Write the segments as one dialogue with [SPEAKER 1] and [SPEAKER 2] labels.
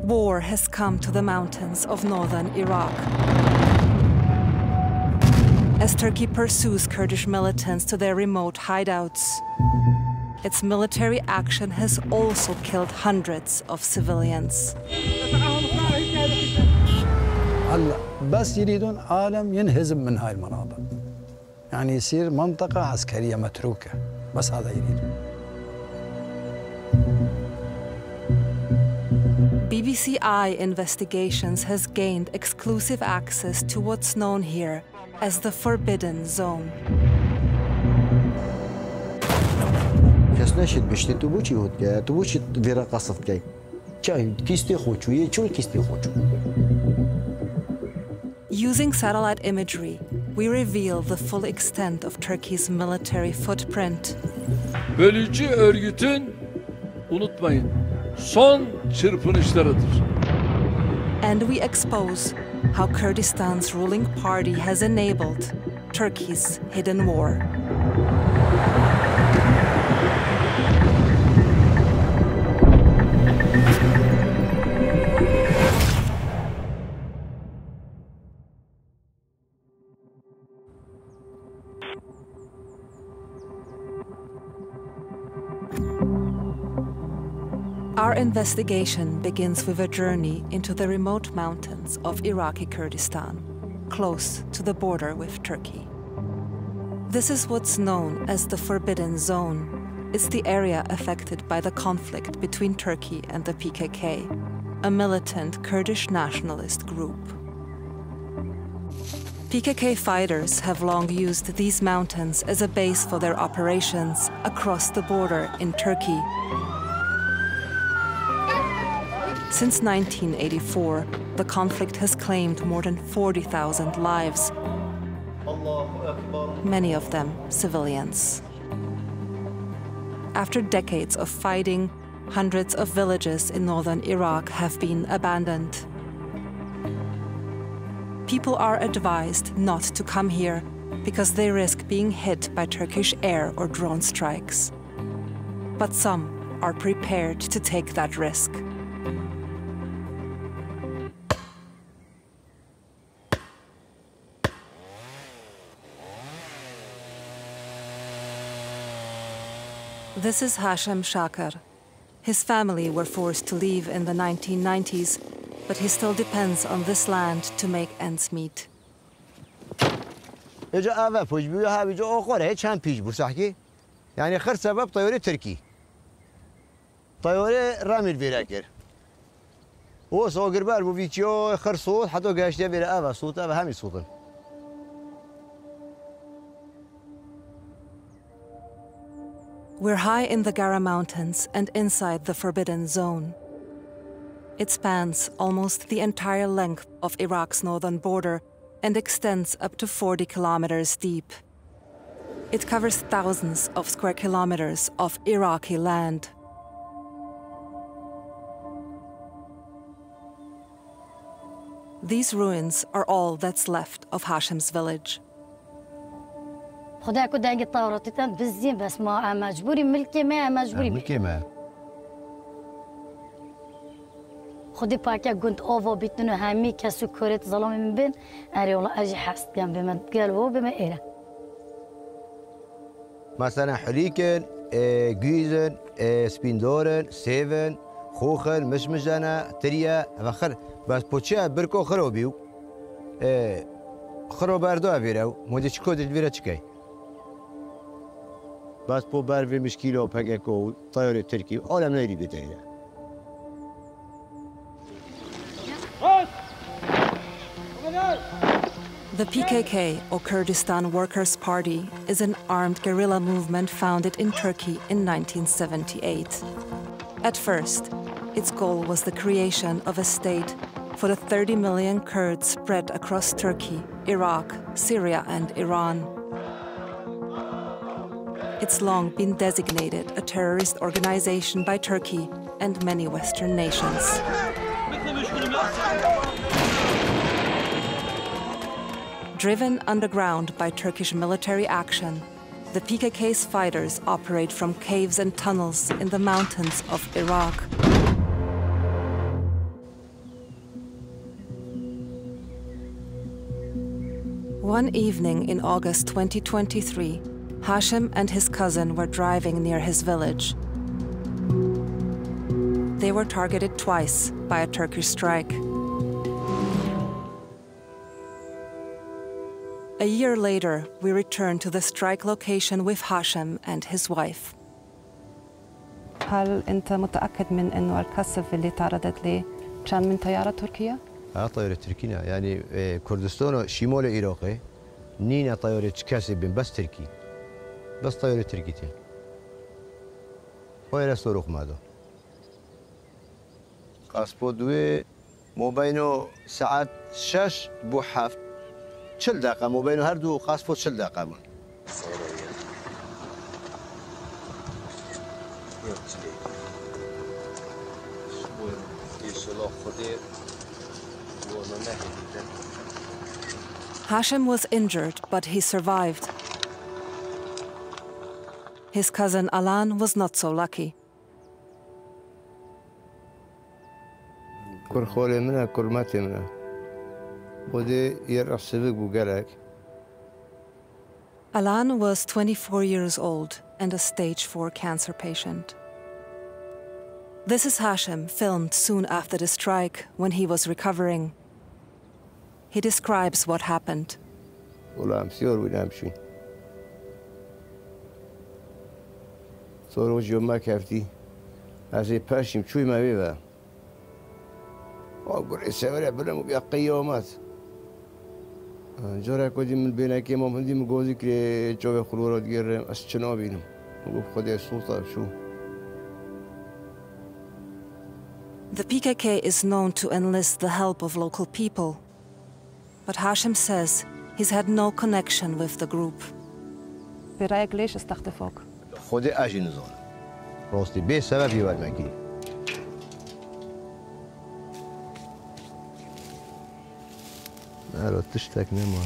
[SPEAKER 1] War has come to the mountains of northern Iraq. As Turkey pursues Kurdish militants to their remote hideouts, its military action has also killed hundreds of civilians.
[SPEAKER 2] بس يريدون عالم ينهزم من هاي المناطق، يعني يصير منطقة عسكرية متروكة، بس هذا يريدون.
[SPEAKER 1] BBC Eye Investigations has gained exclusive access to what's known here as the Forbidden Zone. Using satellite imagery, we reveal the full extent of Turkey's military footprint.
[SPEAKER 3] Bölücü örgütün, unutmayın, son çırpınışlarıdır.
[SPEAKER 1] And we expose how Kurdistan's ruling party has enabled Turkey's hidden war. Our investigation begins with a journey into the remote mountains of Iraqi Kurdistan, close to the border with Turkey. This is what's known as the Forbidden Zone. It's the area affected by the conflict between Turkey and the PKK, a militant Kurdish nationalist group. PKK fighters have long used these mountains as a base for their operations across the border in Turkey. Since 1984, the conflict has claimed more than 40,000 lives, many of them civilians. After decades of fighting, hundreds of villages in northern Iraq have been abandoned. People are advised not to come here because they risk being hit by Turkish air or drone strikes. But some are prepared to take that risk. This is Hashem Shakar. His family were forced to leave in the 1990s, but he still depends on this land to make ends meet.
[SPEAKER 4] اجا اول پوجبی ها بیجا آخره چند پیش بوسحکی یعنی خر سبب طیاره ترکی طیاره رامل بیرکر و ساگر بر بو ویچیو خر صوت حتی گشته بیره اول صوت اول همین صوتن.
[SPEAKER 1] We're high in the Gara Mountains and inside the Forbidden Zone. It spans almost the entire length of Iraq's northern border and extends up to 40 kilometers deep. It covers thousands of square kilometers of Iraqi land. These ruins are all that's left of Hashem's village.
[SPEAKER 5] خدا کو دنگ طوراتیتن بزیم بس ما مجبوری ملکی ما مجبوری
[SPEAKER 4] ملکی ما
[SPEAKER 5] خودی پاکه گند آوا بیتنو همی کسو کرد ظلم من بین اری والله اجی حست کم بمن قال هو بما ایره
[SPEAKER 4] مثلا حريكن جيزن سبيندورن سيفن خوخن مشمجنا تريا وخر بس بوتشا بركو خروبيو خرو بردو افيرو مودي چكو دلويرا چكاي بس بو برفي مشكيلو پاكاكو طيارة تركي عالم نيري بتايره
[SPEAKER 1] The PKK, or Kurdistan Workers' Party, is an armed guerrilla movement founded in Turkey in 1978. At first, its goal was the creation of a state for the 30 million Kurds spread across Turkey, Iraq, Syria, and Iran. It's long been designated a terrorist organization by Turkey and many Western nations. Driven underground by Turkish military action, the PKK's fighters operate from caves and tunnels in the mountains of Iraq. One evening in August 2023, Hashim and his cousin were driving near his village. They were targeted twice by a Turkish strike. A year later, we returned to the strike location with Hashim and his wife.
[SPEAKER 6] هل أنت متأكد من إنه القصف اللي تعرضت له كان من طيارة تركية؟
[SPEAKER 4] طيارة تركية يعني كردستان شمال العراق نينا طيارة كاسب بس تركي بس طيارة تركيتين وين صاروخ ماذا؟ قاسبودوي مبينو ساعات 6 بو 7 40 دقيقة مبينو هردو قاسبود 40 دقيقة
[SPEAKER 1] Hashim was injured, but he survived. His cousin Alan was not so lucky. Alan was 24 years old and a stage 4 cancer patient. This is Hashim, filmed soon after the strike, when he was recovering. He describes what happened. The PKK is known to enlist the help of local people. But Hashim says he's had no connection with the group.
[SPEAKER 6] برأيك ليش استخدفوك؟
[SPEAKER 4] خودي أجي نزار. راستي بسبب يوالمكي. أنا تشتك نما.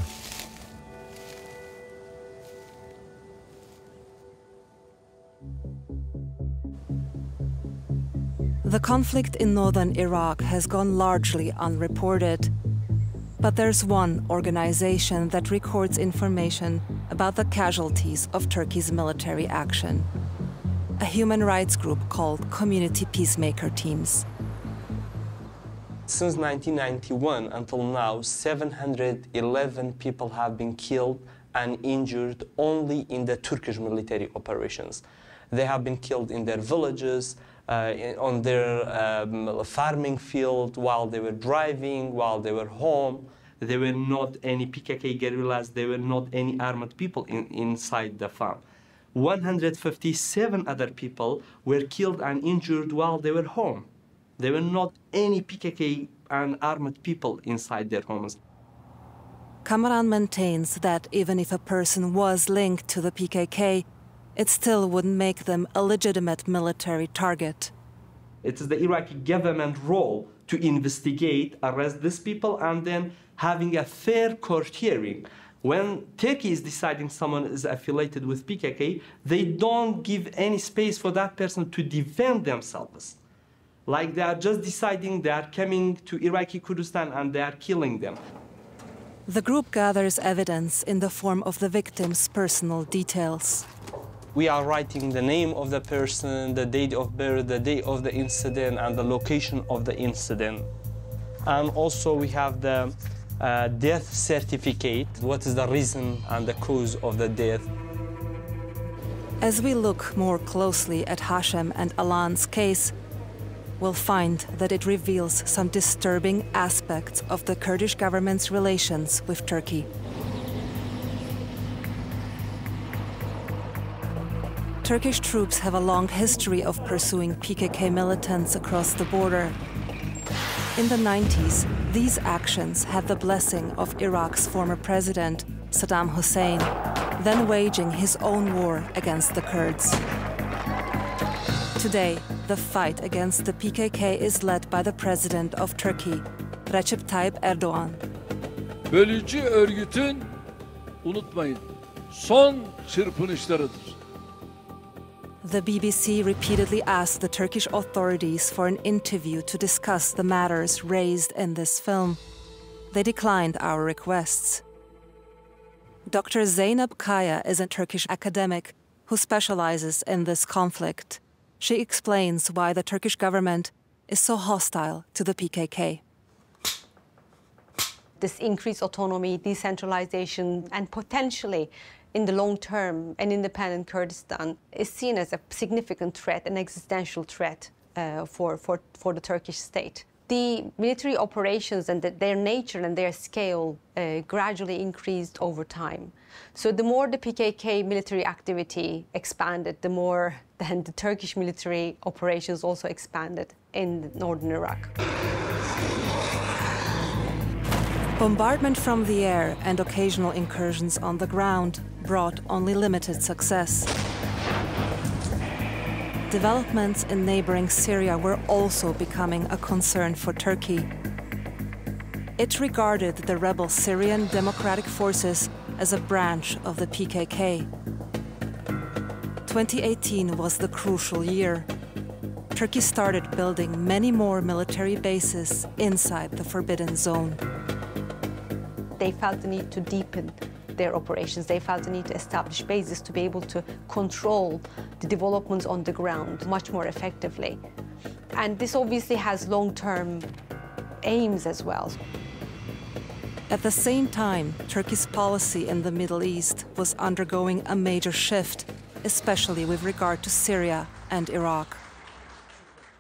[SPEAKER 1] The conflict in northern Iraq has gone largely unreported. But there's one organization that records information about the casualties of Turkey's military action. A human rights group called Community Peacemaker Teams.
[SPEAKER 7] Since 1991 until now, 711 people have been killed and injured only in the Turkish military operations. They have been killed in their villages, on their farming field, while they were driving, while they were home. There were not any PKK guerrillas, there were not any armed people inside the farm. 157 other people were killed and injured while they were home. There were not any PKK and armed people inside their homes.
[SPEAKER 1] Kamaran maintains that even if a person was linked to the PKK, it still wouldn't make them a legitimate military target.
[SPEAKER 7] It is the Iraqi government role to investigate, arrest these people, and then having a fair court hearing. When Turkey is deciding someone is affiliated with PKK, they don't give any space for that person to defend themselves. Like they are just deciding they are coming to Iraqi Kurdistan and they are killing them.
[SPEAKER 1] The group gathers evidence in the form of the victims' personal details.
[SPEAKER 7] We are writing the name of the person, the date of birth, the day of the incident, and the location of the incident. And also we have the death certificate, what is the reason and the cause of the death.
[SPEAKER 1] As we look more closely at Hashim and Alan's case, we'll find that it reveals some disturbing aspects of the Kurdish government's relations with Turkey. Turkish troops have a long history of pursuing PKK militants across the border. In the 90s, these actions had the blessing of Iraq's former president, Saddam Hussein, then waging his own war against the Kurds. Today, the fight against the PKK is led by the president of Turkey, Recep Tayyip Erdogan.
[SPEAKER 3] Bölücü örgütün, unutmayın, son çırpınışlarıdır.
[SPEAKER 1] The BBC repeatedly asked the Turkish authorities for an interview to discuss the matters raised in this film. They declined our requests. Dr. Zeynep Kaya is a Turkish academic who specializes in this conflict. She explains why the Turkish government is so hostile to the PKK.
[SPEAKER 8] This increased autonomy, decentralization, and potentially, in the long term, an independent Kurdistan is seen as a significant threat, an existential threat for the Turkish state. The military operations and their nature and their scale gradually increased over time. So the more the PKK military activity expanded, the more then the Turkish military operations also expanded in northern Iraq.
[SPEAKER 1] Bombardment from the air and occasional incursions on the ground brought only limited success. Developments in neighboring Syria were also becoming a concern for Turkey. It regarded the rebel Syrian Democratic Forces as a branch of the PKK. 2018 was the crucial year. Turkey started building many more military bases inside the Forbidden Zone.
[SPEAKER 8] They felt the need to deepen their operations. They felt the need to establish bases to be able to control the developments on the ground much more effectively. And this obviously has long-term aims as well.
[SPEAKER 1] At the same time, Turkey's policy in the Middle East was undergoing a major shift, especially with regard to Syria and Iraq.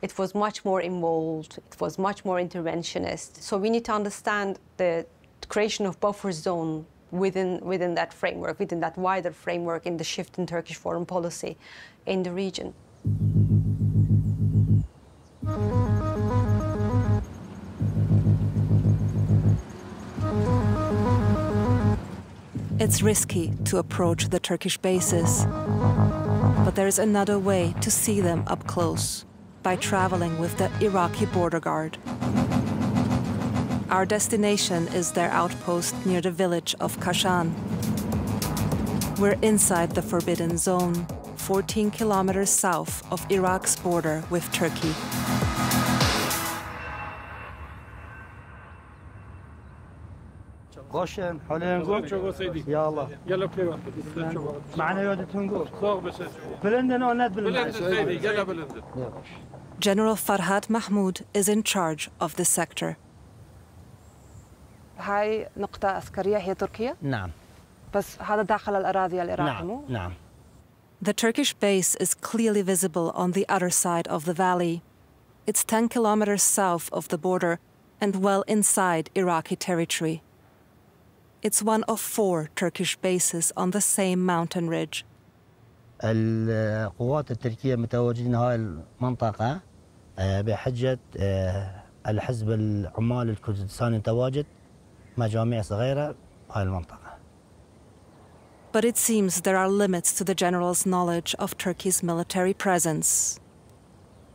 [SPEAKER 8] It was much more involved, it was much more interventionist. So we need to understand the creation of buffer zone within that framework, within that wider framework in the shift in Turkish foreign policy in the region.
[SPEAKER 1] It's risky to approach the Turkish bases, but there's another way to see them up close, by traveling with the Iraqi border guard. Our destination is their outpost near the village of Kashan. We're inside the Forbidden Zone, 14 kilometers south of Iraq's border with Turkey.
[SPEAKER 9] غوشن حوالين نقول يا الله يلا بليون معنا يودي تنقول بلندن او نت بلندن.
[SPEAKER 1] General Farhad Mahmoud is in charge of the sector.
[SPEAKER 6] هاي نقطة عسكرية هي تركيا؟
[SPEAKER 9] نعم.
[SPEAKER 6] بس هذا داخل الأراضي العراقية مو؟
[SPEAKER 9] نعم.
[SPEAKER 1] The Turkish base is clearly visible on the other side of the valley. It's 10 kilometers south of the border and well inside Iraqi territory. It's one of 4 Turkish bases on the same mountain ridge.
[SPEAKER 9] القوات التركية متواجدين هاي المنطقة بحجة الحزب العمال الكردستاني تواجد مجاميع صغيرة هاي المنطقة.
[SPEAKER 1] But it seems there are limits to the general's knowledge of Turkey's military presence.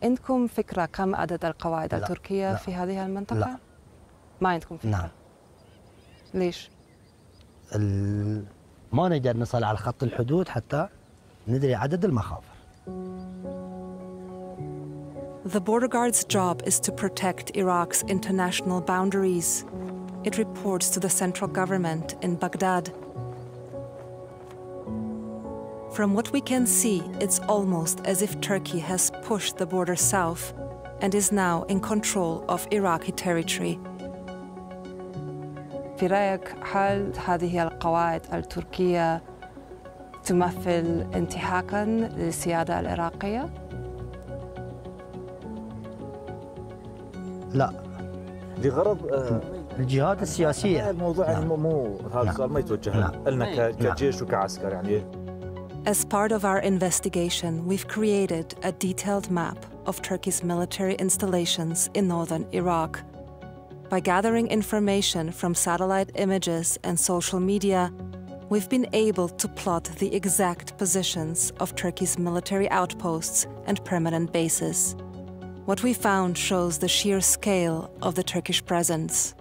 [SPEAKER 6] عندكم فكرة كم عدد القواعد
[SPEAKER 9] لا.
[SPEAKER 6] التركية
[SPEAKER 9] لا.
[SPEAKER 6] في هذه المنطقة؟
[SPEAKER 9] لا.
[SPEAKER 6] ما عندكم فكرة؟
[SPEAKER 9] نعم.
[SPEAKER 6] ليش؟
[SPEAKER 9] ما نقدر نصل على خط الحدود حتى ندري عدد المخافر.
[SPEAKER 1] The border guard's job is to protect Iraq's international boundaries. It reports to the central government in Baghdad. From what we can see, it's almost as if Turkey has pushed the border south and is now in control of Iraqi territory.
[SPEAKER 6] في رأيك هل هذه القواعد التركية تمثل انتهاكاً للسيادة العراقية؟
[SPEAKER 9] لا.
[SPEAKER 10] لغرض
[SPEAKER 9] الجهات السياسية.
[SPEAKER 10] الموضوع
[SPEAKER 9] نعم.
[SPEAKER 10] مو هذا السؤال ما يتوجه لنا كجيش وكعسكر يعني.
[SPEAKER 1] As part of our investigation, we've created a detailed map of Turkey's military installations in northern Iraq. By gathering information from satellite images and social media, we've been able to plot the exact positions of Turkey's military outposts and permanent bases. What we found shows the sheer scale of the Turkish presence.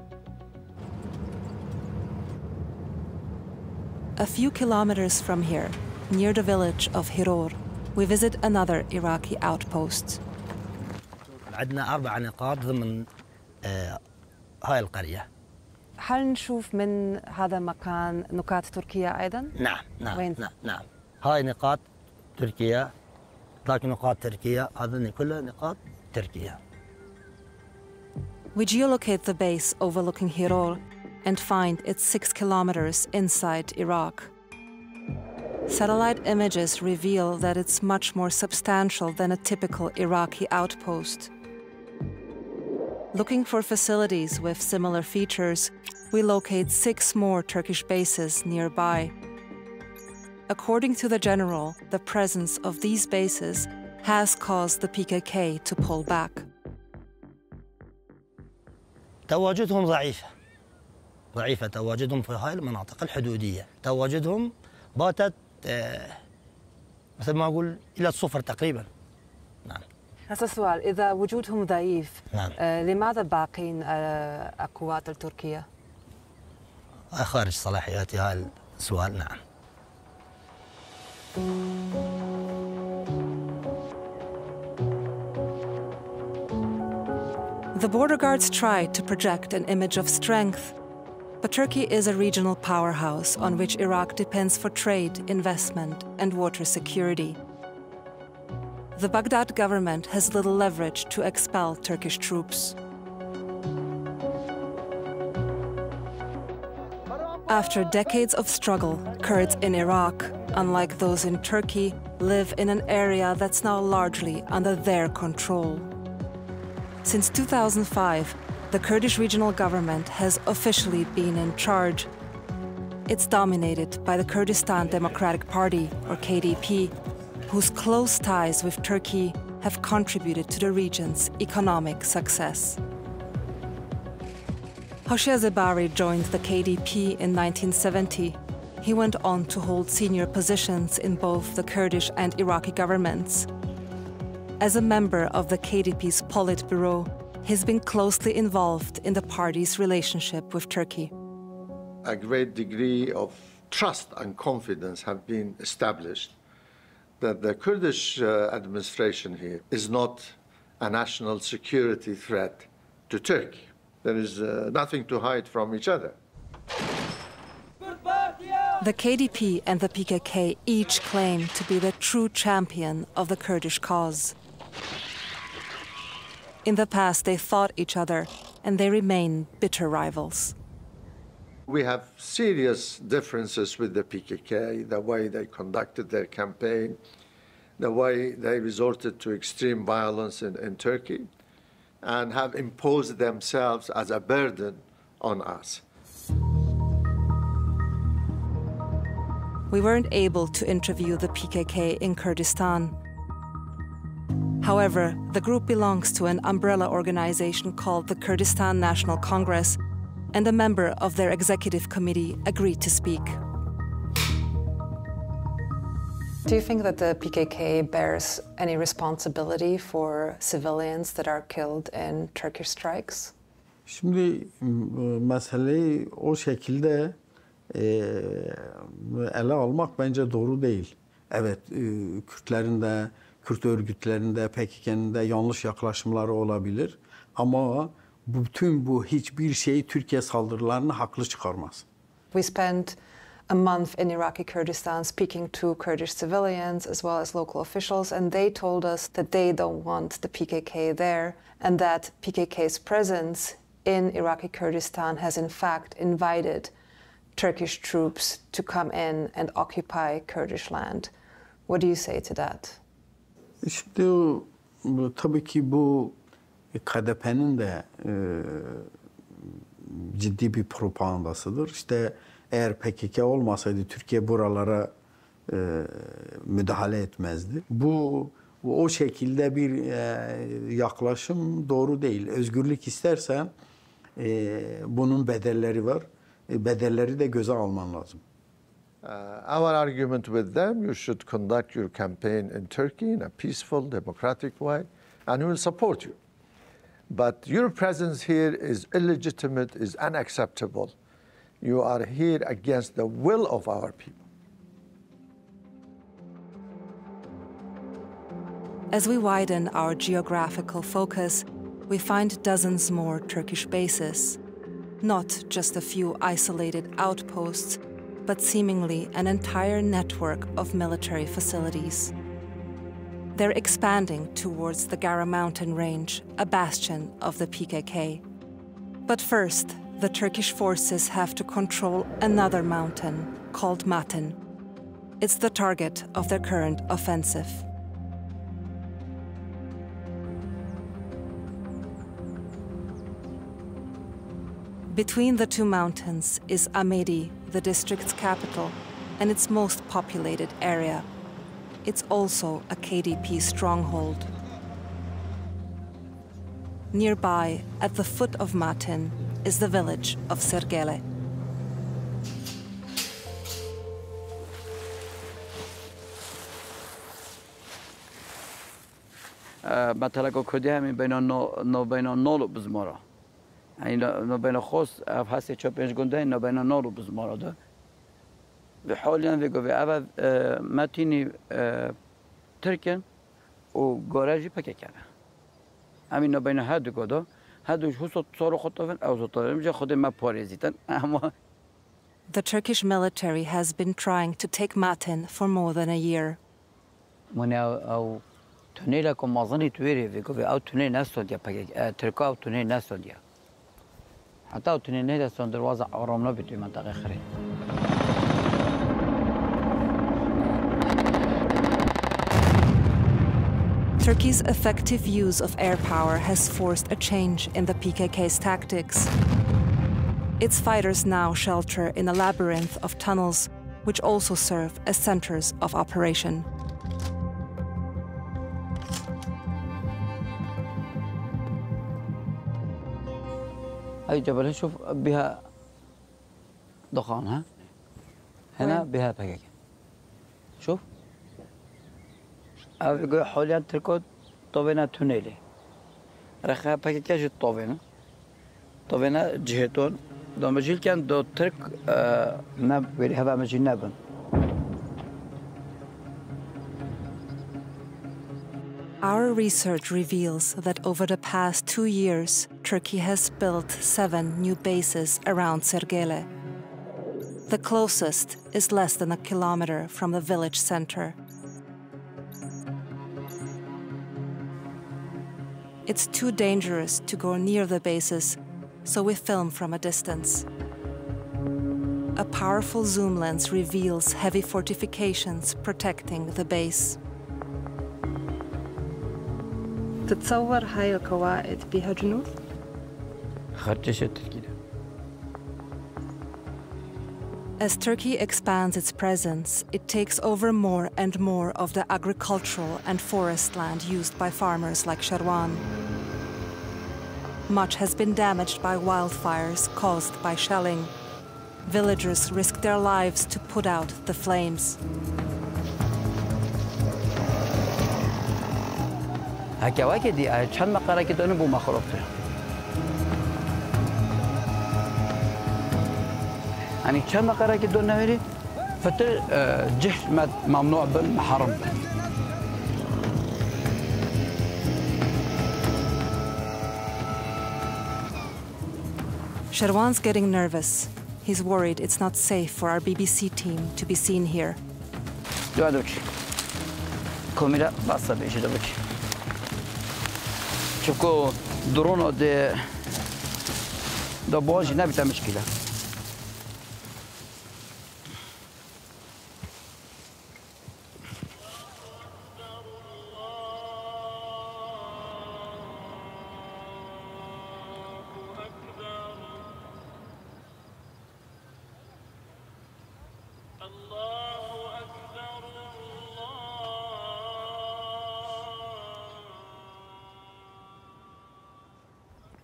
[SPEAKER 1] A few kilometers from here, near the village of Hiror, we visit another Iraqi outpost.
[SPEAKER 9] عندنا 4 نقاط ضمن هاي القرية.
[SPEAKER 6] هل نشوف من هذا المكان نقاط تركيا أيضا؟
[SPEAKER 11] نعم
[SPEAKER 6] وين؟
[SPEAKER 11] نعم هاي نقاط تركيا، لكن نقاط تركيا هذه كلها نقاط تركيا.
[SPEAKER 1] We geolocate the base overlooking Hirol and find it's 6 kilometers inside Iraq. Satellite images reveal that it's much more substantial than a typical Iraqi outpost. Looking for facilities with similar features, we locate 6 more Turkish bases nearby. According to the general, the presence of these bases has caused the PKK to pull back.
[SPEAKER 11] تواجدهم ضعيفة تواجدهم في هاي المناطق الحدودية، تواجدهم باتت مثل ما أقول إلى الصفر تقريبا. نعم.
[SPEAKER 6] هذا السؤال، إذا وجودهم ضعيف،
[SPEAKER 11] نعم.
[SPEAKER 6] لماذا باقين القوات التركية؟
[SPEAKER 11] خارج صلاحياتي هذا السؤال. نعم.
[SPEAKER 1] The border guards try to project an image of strength, but Turkey is a regional powerhouse on which Iraq depends for trade, investment, and water security. The Baghdad government has little leverage to expel Turkish troops. After decades of struggle, Kurds in Iraq, unlike those in Turkey, live in an area that's now largely under their control. Since 2005, the Kurdish regional government has officially been in charge. It's dominated by the Kurdistan Democratic Party, or KDP, whose close ties with Turkey have contributed to the region's economic success. Hoshea Zebari joined the KDP in 1970. He went on to hold senior positions in both the Kurdish and Iraqi governments. As a member of the KDP's Politburo, he's been closely involved in the party's relationship with Turkey.
[SPEAKER 12] A great degree of trust and confidence have been established that the Kurdish administration here is not a national security threat to Turkey. There is nothing to hide from each other.
[SPEAKER 1] The KDP and the PKK each claim to be the true champion of the Kurdish cause. In the past, they fought each other, and they remain bitter rivals.
[SPEAKER 12] We have serious differences with the PKK, the way they conducted their campaign, the way they resorted to extreme violence in Turkey, and have imposed themselves as a burden on us.
[SPEAKER 1] We weren't able to interview the PKK in Kurdistan. However, the group belongs to an umbrella organization called the Kurdistan National Congress, and a member of their executive committee agreed to speak.
[SPEAKER 6] Do you think that the PKK bears any responsibility for civilians that are killed in Turkish strikes?
[SPEAKER 2] Şimdi meseleyi o şekilde ele almak bence doğru değil. Evet, Kürtlerin de, Kürt örgütlerinde, PKK'nın da yanlış yaklaşımları olabilir. Ama bütün bu hiçbir şey Türkiye saldırılarını haklı çıkarmaz.
[SPEAKER 6] We spent a month in Iraqi Kurdistan speaking to Kurdish civilians as well as local officials, and they told us that they don't want the PKK there, and that PKK's presence in Iraqi Kurdistan has in fact invited Turkish troops to come in and occupy Kurdish land. What do you say to that?
[SPEAKER 2] Şimdi tabii ki bu KDP'nin de ciddi bir propagandasıdır. İşte eğer PKK olmasaydı Türkiye buralara müdahale etmezdi. Bu o şekilde bir yaklaşım doğru değil. Özgürlük istersen bunun bedelleri var. Bedelleri de göze alman lazım.
[SPEAKER 12] Our argument with them, you should conduct your campaign in Turkey in a peaceful, democratic way, and we will support you. But your presence here is illegitimate, is unacceptable. You are here against the will of our people.
[SPEAKER 1] As we widen our geographical focus, we find dozens more Turkish bases. not just a few isolated outposts, but seemingly an entire network of military facilities. They're expanding towards the Gara mountain range, a bastion of the PKK. But first, the Turkish forces have to control another mountain called Matin. It's the target of their current offensive. Between the two mountains is Amedi, the district's capital, and its most populated area. It's also a KDP stronghold. Nearby, at the foot of Matin, is the village of Sergele.
[SPEAKER 13] مثلا کردی همین بین نول بزمارا این بین خوش هستی چپنج گنده این بین نول بزمارا ده به حالی هم ویگو اول متینی ترکن و گاراژی پکه کرده همین بین هر دو گدا هر دوش حسوت صارو خطافن او زطارم جا خود ما پاریزیتن اما
[SPEAKER 1] The Turkish military has been trying to take Matin for more than a year.
[SPEAKER 13] او تونيلا كم مازني تويري في كوفي أو تونيل ناستون ديا بقى تركا أو تونيل ناستون ديا حتى أو تونيل ناستون دروازة أورامنا بدي منطقة خير.
[SPEAKER 1] Turkey's effective use of air power has forced a change in the PKK's tactics. Its fighters now shelter in a labyrinth of tunnels, which also serve as centers of operation.
[SPEAKER 13] هاي جبل شوف بها دخان ها هنا بها بقى شوف أبغى حاليا تركض طوينا تونيلي رخاء بقى كيش طوينا جهتون دو مجيل كان دو ترك نب وري هذا مجيل نبن
[SPEAKER 1] Our research reveals that over the past 2 years, Turkey has built 7 new bases around Sergele. The closest is less than a kilometer from the village center. It's too dangerous to go near the bases, so we film from a distance. A powerful zoom lens reveals heavy fortifications protecting the base.
[SPEAKER 6] تتصور هاي القواعد بها جنود؟
[SPEAKER 13] خرجشت كده.
[SPEAKER 1] As Turkey expands its presence, it takes over more and more of the agricultural and forest land used by farmers like Sherwan. Much has been damaged by wildfires caused by shelling. Villagers risk their lives to put out the flames.
[SPEAKER 13] هكذا واكدي چند مقره که دونه بو مخربته يعني چند مقره که دونه وری فتر جهش ممنوع بالمحرم
[SPEAKER 1] Sherwan's getting nervous. He's worried it's not safe for our BBC team to be seen here.
[SPEAKER 13] دوادوچ كاميرا بس بيش دوادوچ شوفوا درونو ده باجي نبي مشكلة.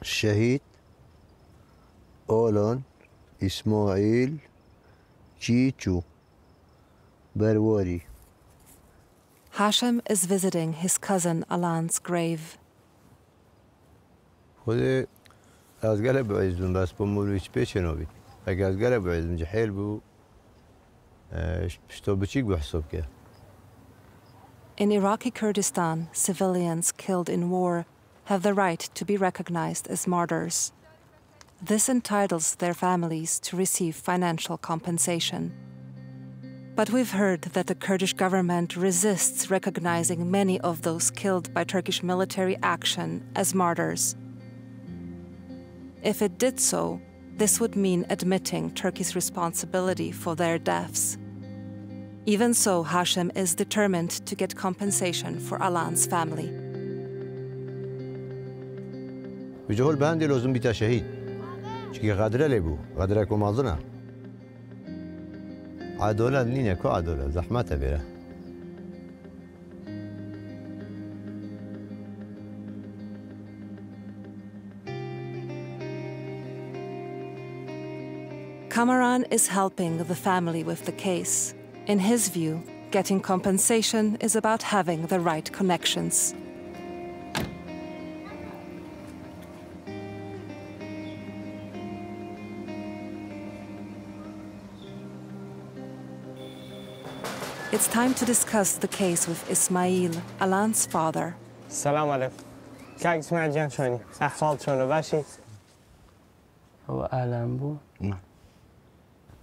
[SPEAKER 4] الشهيد أولون إسماعيل جيتشو بروري.
[SPEAKER 1] Hashem is visiting his cousin Alan's grave.
[SPEAKER 4] خود از گله بعیزم بس بمولو هیچ پیچنابی. اگه از گله بعیزم جحیل بو شتو بچیک بحساب که.
[SPEAKER 1] In Iraqi Kurdistan, civilians killed in war have the right to be recognized as martyrs. This entitles their families to receive financial compensation. But we've heard that the Kurdish government resists recognizing many of those killed by Turkish military action as martyrs. If it did so, this would mean admitting Turkey's responsibility for their deaths. Even so, Hashem is determined to get compensation for Alan's family.
[SPEAKER 4] بجهول باندي لازم بيتا شهيد شكي غادرة لبو غادرة كومازنا عدولة نينة كو عدولة زحمة بيرا
[SPEAKER 1] Kamaran is helping the family with the case. In his view, getting compensation is about having the right connections. It's time to discuss the case with Ismail, Alan's father.
[SPEAKER 14] السلام عليكم. كيف تسمع جان شوني؟ أحوال شلونه باشي؟
[SPEAKER 7] هو أهلان بو؟ نعم.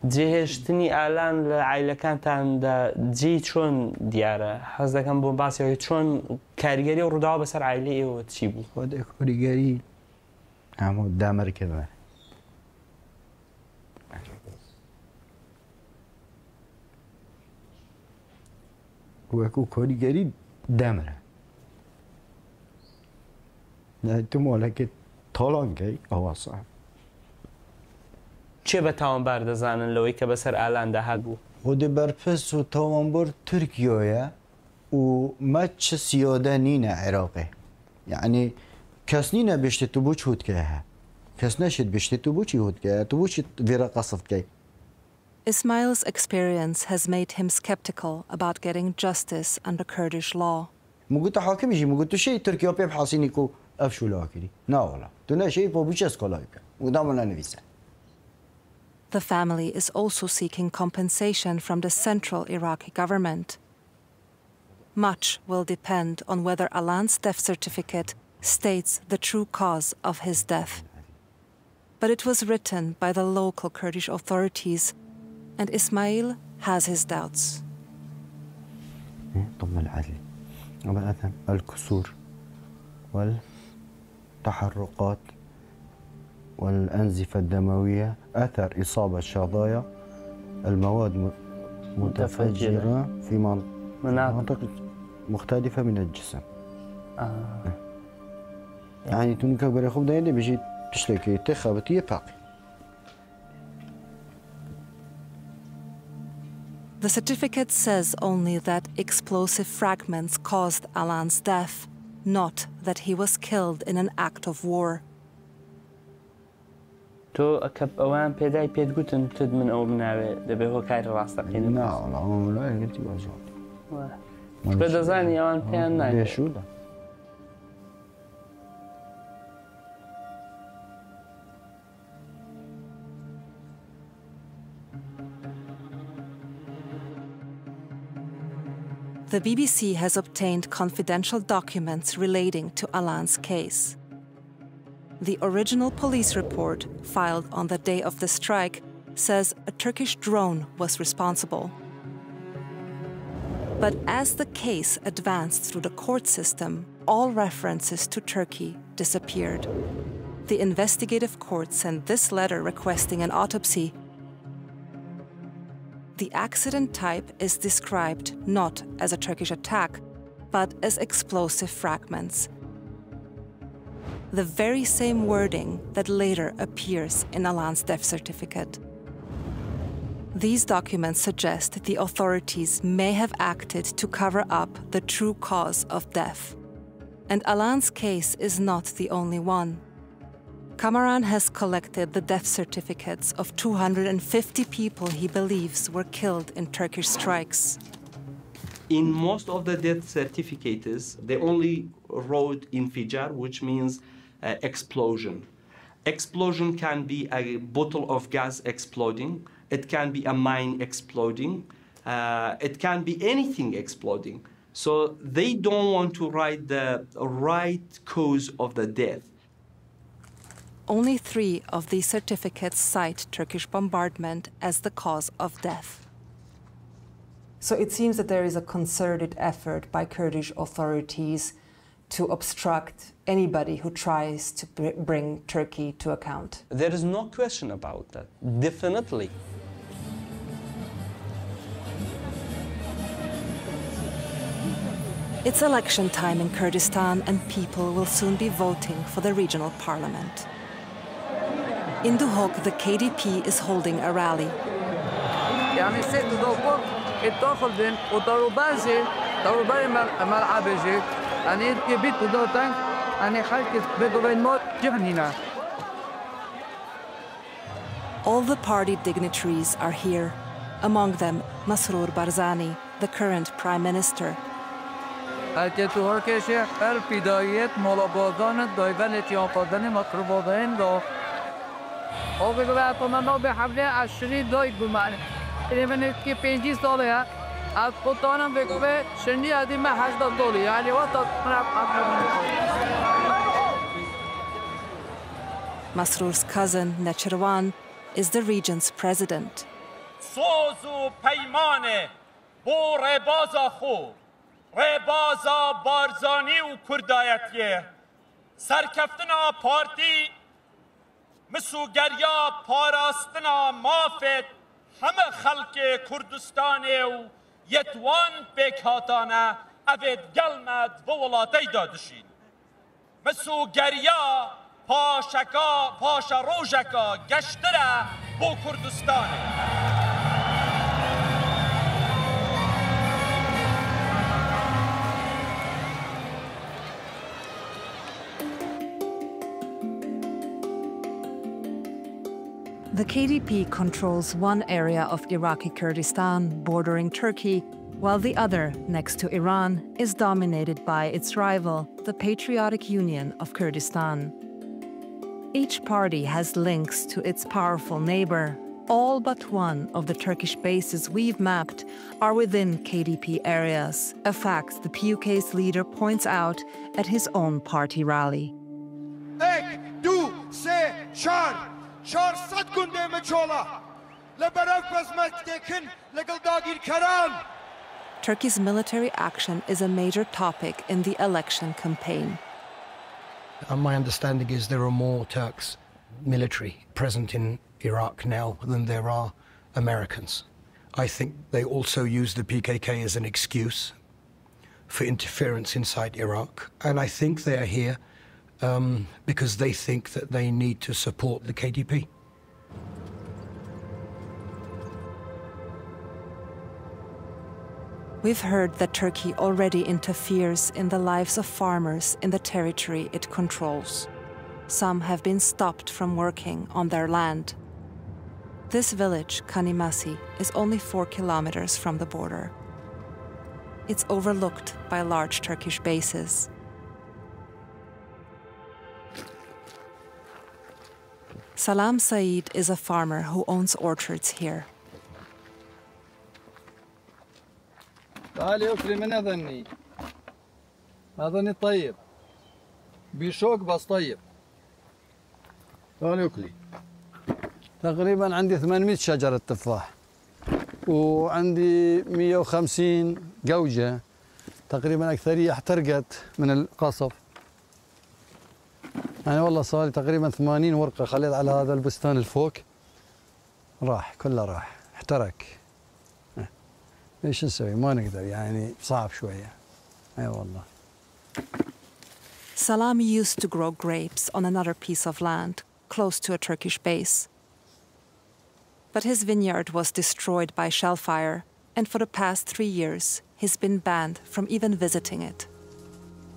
[SPEAKER 7] جهشتني أهلان لعائلة كانت عند جي شون دياره. حزة كان بو باسي شون كاريجري وردا بسر عائلة وتشيبو.
[SPEAKER 15] خود كاريجري. عمو دامر كذا. وكو كاريجري دامر. نه تو مالك طالان كي هو صعب.
[SPEAKER 7] چه به تاوان بردازانن لوی که بسر اعلان ده هدو؟
[SPEAKER 15] خود برپس و تاوان بر ترکیه و ما چه سیاده نینه عراقه. یعنی کس نینه بشته تو بو چود که ها. کس نشد بشته تو بو چی هود که تو بو چی ویرا قصد که.
[SPEAKER 1] Ismail's experience has made him skeptical about getting justice under Kurdish law.
[SPEAKER 15] مگوت حاکم میشی مگوت شی ترکیه پیب حاسینی کو افشولا کردی. نه والا. تو نه شی پا بیچ اسکالای که. مدام ننویسه.
[SPEAKER 1] The family is also seeking compensation from the central Iraqi government. Much will depend on whether Alan's death certificate states the true cause of his death. But it was written by the local Kurdish authorities, and Ismail has his doubts.
[SPEAKER 15] ضمن العدل وبأثر الكسور والتحرقات والأنزفة الدموية أثر إصابة شظايا المواد متفجرة في مناطق مختلفة من الجسم. يعني تونيكا بريخوب دايما بيجي تشتكي تخابطية باقي.
[SPEAKER 1] The certificate says only that explosive fragments caused Alan's death, not that he was killed in an act of war.
[SPEAKER 7] تو أكب أوان بيداي بيد قلتن تدمن أو مناوي دبي هو كاير راسك
[SPEAKER 15] لا لا لا قلت بازوت
[SPEAKER 7] بدأ زاني أوان بيان ناي
[SPEAKER 15] شو ده
[SPEAKER 1] The BBC has obtained confidential documents relating to Alan's case. The original police report, filed on the day of the strike, says a Turkish drone was responsible. But as the case advanced through the court system, all references to Turkey disappeared. The investigative court sent this letter requesting an autopsy. The accident type is described not as a Turkish attack, but as explosive fragments. The very same wording that later appears in Alan's death certificate. These documents suggest the authorities may have acted to cover up the true cause of death. And Alan's case is not the only one. Kamaran has collected the death certificates of 250 people he believes were killed in Turkish strikes.
[SPEAKER 7] In most of the death certificates, they only wrote infijar, which means explosion. Explosion can be a bottle of gas exploding. It can be a mine exploding. It can be anything exploding. So they don't want to write the right cause of the death.
[SPEAKER 1] only 3 of these certificates cite Turkish bombardment as the cause of death.
[SPEAKER 6] So it seems that there is a concerted effort by Kurdish authorities to obstruct anybody who tries to bring Turkey to account.
[SPEAKER 7] There is no question about that, definitely.
[SPEAKER 1] It's election time in Kurdistan and people will soon be voting for the regional parliament. In Duhok, the KDP is holding a rally. All the party dignitaries are here, among them Masroor Barzani, the current prime minister. Masroor's cousin, Nechirwan, is the region's president.
[SPEAKER 16] ربازا بارزانی و کردایتیه سرکفتنا پارتی مسوگریا پاراستنا مافت همه خلق کردستان و یتوان بکاتانه اوید گلمد و ولاتی دادشین مسوگریا پاشا روژکا گشتره بو کردستانه.
[SPEAKER 1] The KDP controls one area of Iraqi Kurdistan bordering Turkey, while the other, next to Iran, is dominated by its rival, the Patriotic Union of Kurdistan. Each party has links to its powerful neighbor. All but one of the Turkish bases we've mapped are within KDP areas, a fact the PUK's leader points out at his own party rally. Turkey's military action is a major topic in the election campaign.
[SPEAKER 17] My understanding is there are more Turks military present in Iraq now than there are Americans. I think they also use the PKK as an excuse for interference inside Iraq, and I think they are here because they think that they need to support the KDP.
[SPEAKER 1] We've heard that Turkey already interferes in the lives of farmers in the territory it controls. Some have been stopped from working on their land. This village, Kanimasi, is only 4 kilometers from the border. It's overlooked by large Turkish bases. Salam Said is a farmer who owns orchards here.
[SPEAKER 18] تعالي اكلي من اذني اذني طيب بشوك بس طيب تعالي اكلي تقريبا عندي 800 شجرة تفاح وعندي 150 جوجة تقريبا أكثرية احترقت من القصف يعني والله صار لي تقريبا 80 ورقة خليت على هذا البستان الفوق راح كله راح احترق ايش نسوي ما نقدر يعني صعب شوية اي والله.
[SPEAKER 1] Salam used to grow grapes on another piece of land close to a Turkish base. But his vineyard was destroyed by shellfire, and for the past 3 years he's been banned from even visiting it.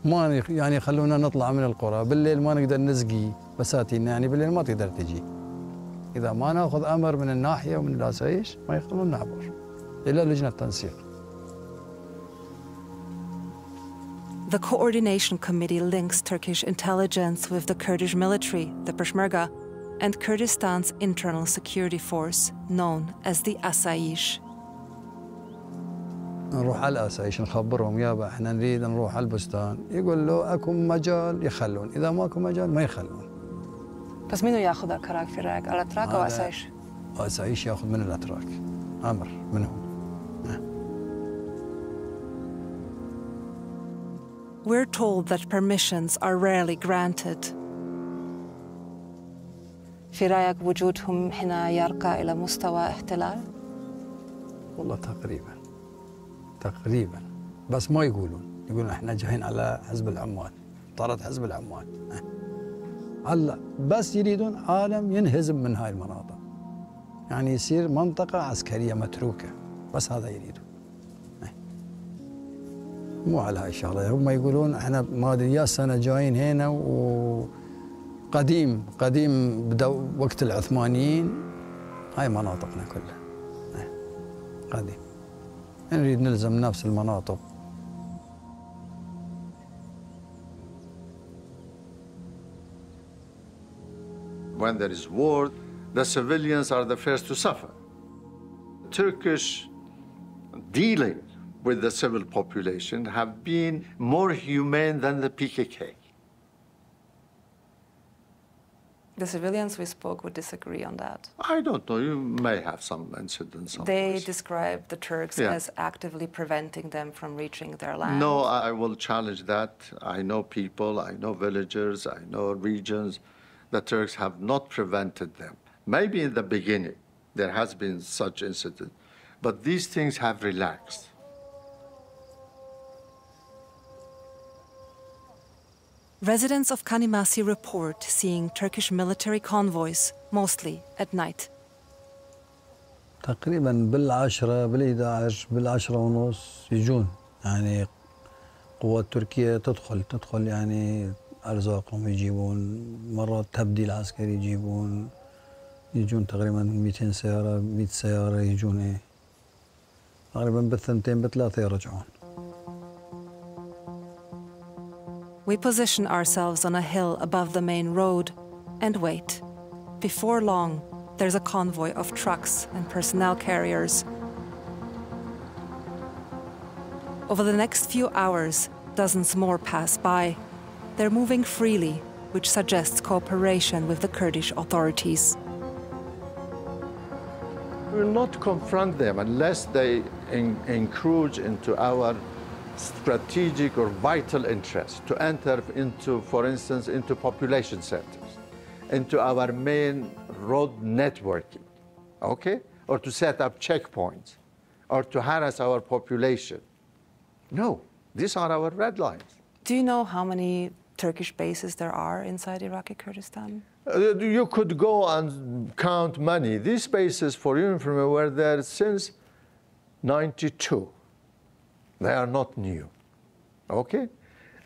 [SPEAKER 18] ما يعني خلونا نطلع من القرى بالليل ما نقدر نسقي بساتين يعني بالليل ما تقدر تجي إذا ما ناخذ أمر من الناحية ومن الأسايش ما يخلونا نعبر إلى لجنة التنسيق.
[SPEAKER 1] The coordination committee links Turkish intelligence with the Kurdish military, the Peshmerga, and Kurdistan's internal security force, known as the Asayish.
[SPEAKER 18] نروح على الأسايش نخبرهم يابا احنا نريد نروح على البستان يقول له اكو مجال يخلون اذا ماكو مجال ما يخلون
[SPEAKER 6] بس منو ياخذ الاتراك في العراق؟ الاتراك او اسايش؟
[SPEAKER 18] اسايش ياخذ من الاتراك، امر منهم.
[SPEAKER 1] We're told that permissions are rarely granted.
[SPEAKER 6] في رأيك وجودهم هنا يرقى إلى مستوى احتلال؟
[SPEAKER 18] والله تقريبا بس ما يقولون احنا جايين على حزب العمال، طارت حزب العمال. هلا بس يريدون عالم ينهزم من هاي المناطق، يعني يصير منطقة عسكرية متروكة، بس هذا يريدون. مو على هاي الشغلة، هم يقولون احنا ما ادري يا سنة جايين هنا وقديم بدأ وقت العثمانيين، هاي مناطقنا كلها قديم، نريد نلزم نفس المناطق.
[SPEAKER 12] When there is war, the civilians are the first to suffer. Turkish dealing with the civil population have been more humane than the PKK.
[SPEAKER 6] The civilians we spoke would disagree on that.
[SPEAKER 12] I don't know, you may have some incidents.
[SPEAKER 6] They describe the Turks as actively preventing them from reaching their land.
[SPEAKER 12] No, I will challenge that. I know people, I know villagers, I know regions. The Turks have not prevented them. Maybe in the beginning there has been such incident, but these things have relaxed.
[SPEAKER 1] Residents of Kanimasi report seeing Turkish military convoys, mostly at night.
[SPEAKER 18] تقريبا بالعشرة بال11 بالعشرة ونص يجون، يعني قوات تركيا تدخل يعني أرزاقهم يجيبون، مرات تبديل عسكري يجون تقريبا 200 سيارة 100 سيارة يجون، تقريبا بالثنتين بثلاثة يرجعون.
[SPEAKER 1] We position ourselves on a hill above the main road and wait. Before long, there's a convoy of trucks and personnel carriers. Over the next few hours, dozens more pass by. They're moving freely, which suggests cooperation with the Kurdish authorities.
[SPEAKER 12] We will not confront them unless they encroach into our strategic or vital interest to enter into, for instance, into population centers, into our main road networking, okay? Or to set up checkpoints, or to harass our population. No, these are our red lines.
[SPEAKER 6] Do you know how many Turkish bases there are inside Iraqi Kurdistan?
[SPEAKER 12] You could go and count many. These bases, for your information, were there since 92. They are not new, okay?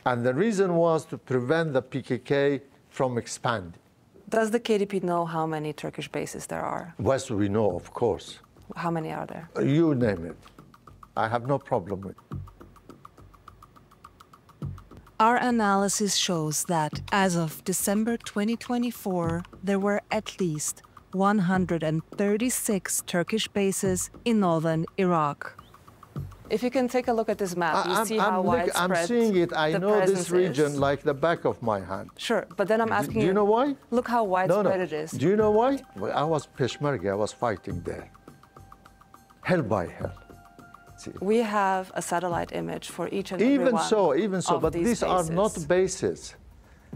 [SPEAKER 12] And the reason was to prevent the PKK from expanding.
[SPEAKER 6] Does the KDP know how many Turkish bases there are?
[SPEAKER 12] Yes, we know, of course.
[SPEAKER 6] How many are there?
[SPEAKER 12] You name it. I have no problem with it.
[SPEAKER 1] Our analysis shows that as of December 2024, there were at least 136 Turkish bases in northern Iraq.
[SPEAKER 6] If you can take a look at this map, you see how widespread
[SPEAKER 12] I'm seeing it. I know this region like the back of my hand.
[SPEAKER 6] Sure, but then I'm asking you...
[SPEAKER 12] Do you know why?
[SPEAKER 6] Look how widespread it is.
[SPEAKER 12] Do you know why? I was Peshmerga. I was fighting there. Hell by hell. See.
[SPEAKER 6] We have a satellite image for each and every one.
[SPEAKER 12] Even so, but these are not bases.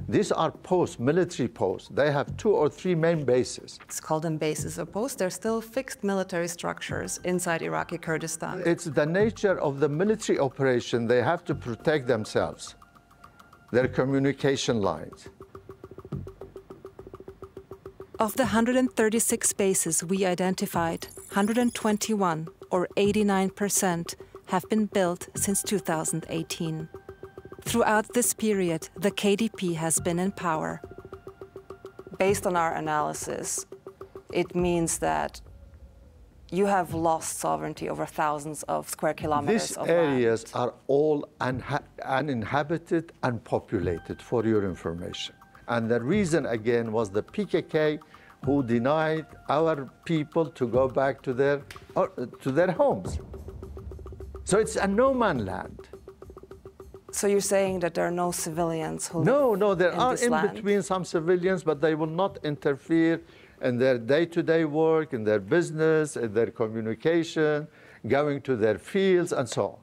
[SPEAKER 12] These are posts, military posts. They have 2 or 3 main bases.
[SPEAKER 6] It's called them bases or posts. They're still fixed military structures inside Iraqi Kurdistan.
[SPEAKER 12] It's the nature of the military operation. They have to protect themselves, their communication lines.
[SPEAKER 1] Of the 136 bases we identified, 121, or 89%, have been built since 2018. Throughout this period, the KDP has been in power.
[SPEAKER 6] Based on our analysis, it means that you have lost sovereignty over thousands of square kilometers of land.
[SPEAKER 12] These areas are all uninhabited and populated, for your information. And the reason, again, was the PKK who denied our people to go back to their homes. So it's a no-man land.
[SPEAKER 6] So you're saying that there are no civilians who
[SPEAKER 12] No, there are in
[SPEAKER 6] land?
[SPEAKER 12] between some civilians, but they will not interfere in their day-to-day work, in their business, in their communication, going to their fields, and so on.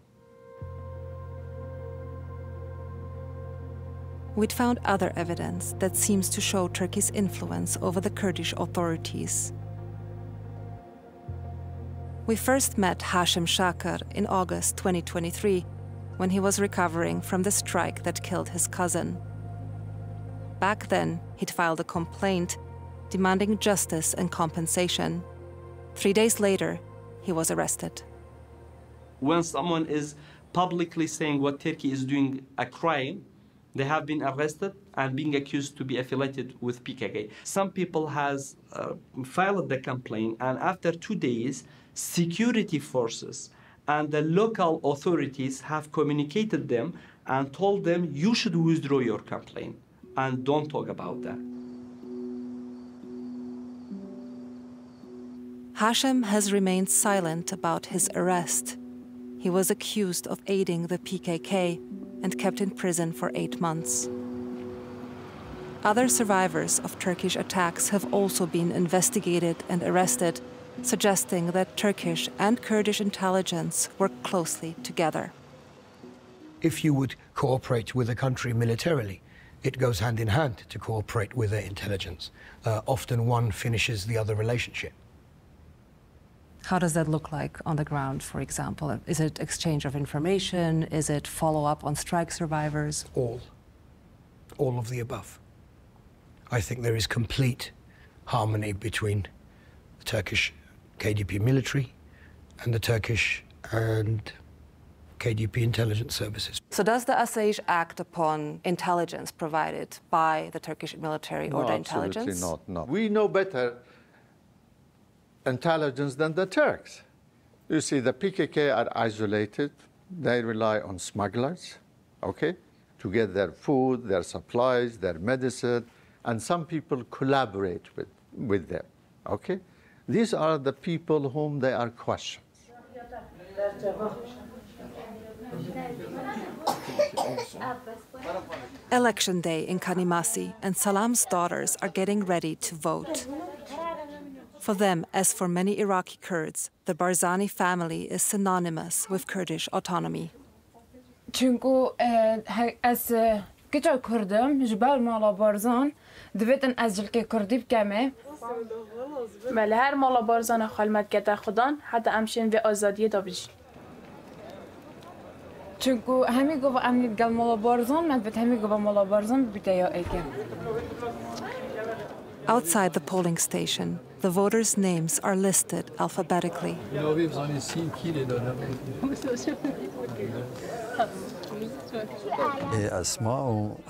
[SPEAKER 1] We'd found other evidence that seems to show Turkey's influence over the Kurdish authorities. We first met Hashim Shakir in August 2023, when he was recovering from the strike that killed his cousin. Back then, he'd filed a complaint demanding justice and compensation. 3 days later, he was arrested.
[SPEAKER 7] When someone is publicly saying what Turkey is doing a crime, they have been arrested and being accused to be affiliated with PKK. Some people has filed the complaint, and after 2 days, security forces and the local authorities have communicated them and told them, you should withdraw your complaint and don't talk about that.
[SPEAKER 1] Hashim has remained silent about his arrest. He was accused of aiding the PKK and kept in prison for 8 months. Other survivors of Turkish attacks have also been investigated and arrested, suggesting that Turkish and Kurdish intelligence work closely together.
[SPEAKER 17] If you would cooperate with a country militarily, it goes hand in hand to cooperate with their intelligence. Often one finishes the other relationship.
[SPEAKER 1] How does that look like on the ground, for example? Is it exchange of information? Is it follow-up on strike survivors?
[SPEAKER 17] All of the above. I think there is complete harmony between the Turkish KDP military and the Turkish and KDP intelligence services.
[SPEAKER 6] So does the Asayish act upon intelligence provided by the Turkish military or the intelligence?
[SPEAKER 12] Absolutely not, no. We know better intelligence than the Turks. You see, the PKK are isolated. They rely on smugglers, okay, to get their food, their supplies, their medicine, and some people collaborate with them, okay? These are the people whom they are questioned.
[SPEAKER 1] Election day in Kanimasi, and Salam's daughters are getting ready to vote. For them, as for many Iraqi Kurds, the Barzani family is synonymous with Kurdish autonomy.
[SPEAKER 19] Çünkü az küçük Kurdum, jibal mala barzan, دفتن از جلك كردي بكامه. بله هر مالا بارزان خالمت کتا خدان حتی امشین و آزادی دابج. چونکو همی گفت امنیت گل مالا بارزان من بهت همی گفت مالا بارزان بیتایا ایکم.
[SPEAKER 1] Outside the polling station, the voters' names are listed alphabetically.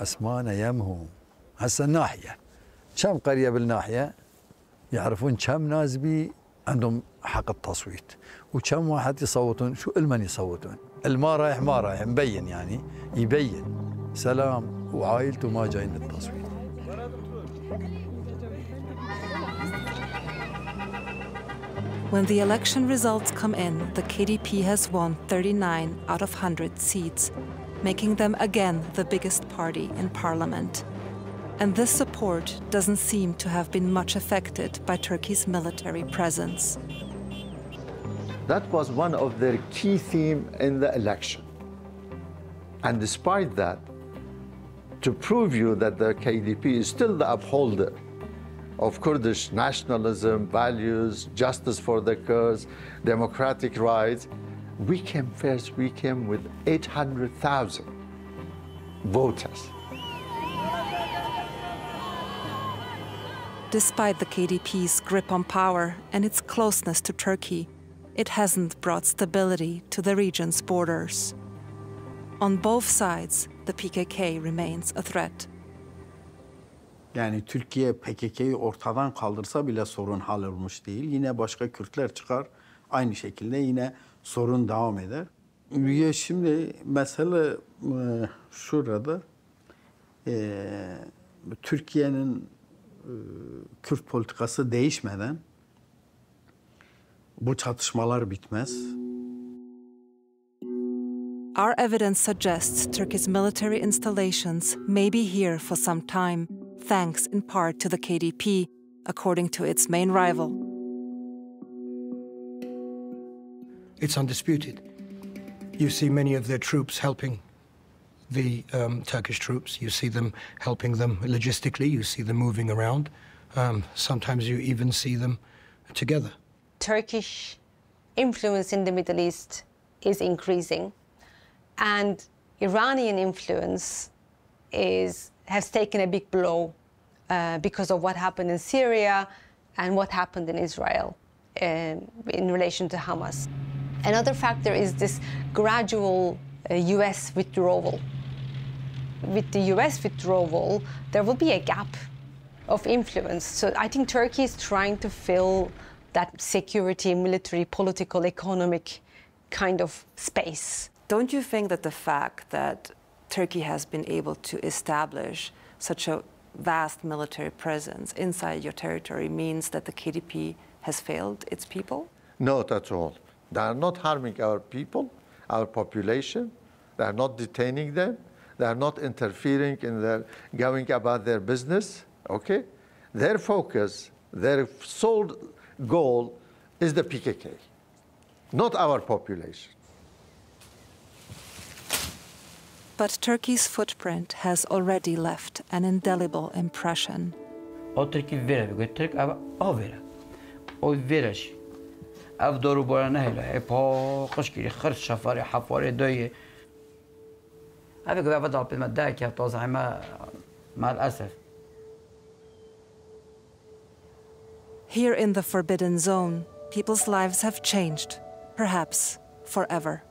[SPEAKER 20] أسماءنا يمهم هسه الناحية كم قرية بالناحية يعرفون كم ناس بي عندهم حق التصويت وكم واحد يصوتون شو المن يصوتون الما رايح ما رايح مبين يعني يبين سلام وعائلته ما جايين للتصويت.
[SPEAKER 1] When the election results come in, the KDP has won 39 out of 100 seats, making them again the biggest party in parliament. And this support doesn't seem to have been much affected by Turkey's military presence.
[SPEAKER 12] That was one of their key themes in the election. And despite that, to prove you that the KDP is still the upholder of Kurdish nationalism, values, justice for the Kurds, democratic rights, we came first, we came with 800,000 voters.
[SPEAKER 1] Despite the KDP's grip on power and its closeness to Turkey, it hasn't brought stability to the region's borders. On both sides, the PKK remains a threat.
[SPEAKER 2] Yani Türkiye PKK'yi ortadan kaldırsa bile sorun hallolmuş değil. Yine başka Kürtler çıkar, aynı şekilde yine sorun devam eder. Ya şimdi mesele şurada, Türkiye'nin Kürt politikası değişmeden bu çatışmalar bitmez.
[SPEAKER 1] our evidence suggests Turkey's military installations may be here for some time, thanks in part to the KDP, according to its main rival.
[SPEAKER 17] It's undisputed. You see many of their troops helping the Turkish troops. You see them helping them logistically. You see them moving around. Sometimes you even see them together.
[SPEAKER 8] Turkish influence in the Middle East is increasing, and Iranian influence has taken a big blow because of what happened in Syria and what happened in Israel in relation to Hamas. Another factor is this gradual US withdrawal. With the US withdrawal, there will be a gap of influence. So I think Turkey is trying to fill that security, military, political, economic kind of space.
[SPEAKER 6] Don't you think that the fact that Turkey has been able to establish such a vast military presence inside your territory means that the KDP has failed its people?
[SPEAKER 12] Not at all. They are not harming our people, our population. They are not detaining them. They are not interfering in their going about their business, okay? Their focus, their sole goal is the PKK, not our population.
[SPEAKER 1] But Turkey's footprint has already left an indelible impression. Here in the Forbidden Zone, people's lives have changed, perhaps forever.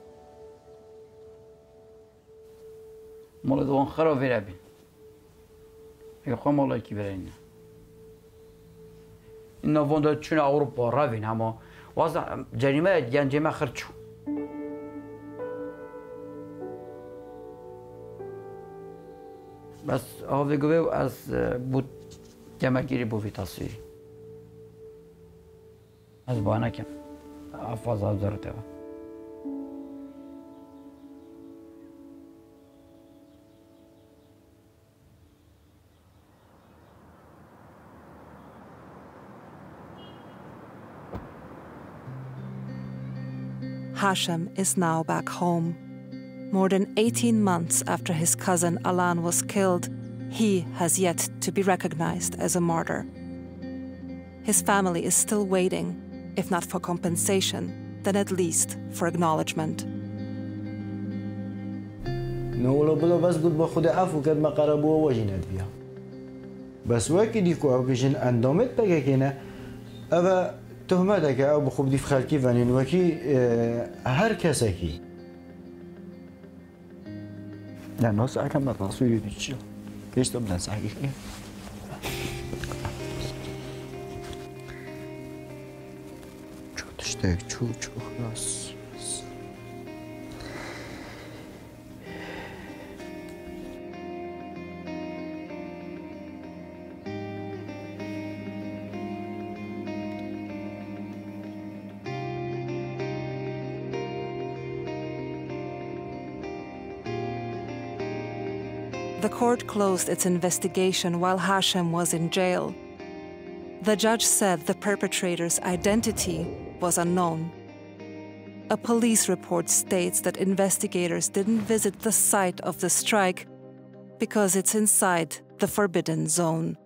[SPEAKER 13] بس هو بيجوا از بود جماهيري بو في تصويري از بانا كم افاز حضرته
[SPEAKER 1] Hashem is now back home. More than 18 months after his cousin Alan was killed, he has yet to be recognized as a martyr. His family is still waiting, if not for compensation, then at least for acknowledgement.
[SPEAKER 15] نقول بلا بس قد باخد عفو قد ما قربوا وجنت بيها بس وقت يكو بيجن اندومت بقى كنا أبا تهمتك أو بخوب دي في خالكي فانين وكي هر كسكي
[SPEAKER 10] لا ناس أكمل تصوير ديشيو ليش تبدأ صحيح
[SPEAKER 15] شو تشتاق شو خلاص
[SPEAKER 1] The court closed its investigation while Hashem was in jail. The judge said the perpetrator's identity was unknown. A police report states that investigators didn't visit the site of the strike because it's inside the Forbidden Zone.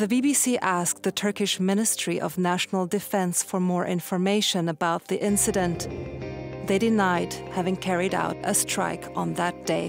[SPEAKER 1] The BBC asked the Turkish Ministry of National Defense for more information about the incident. They denied having carried out a strike on that day.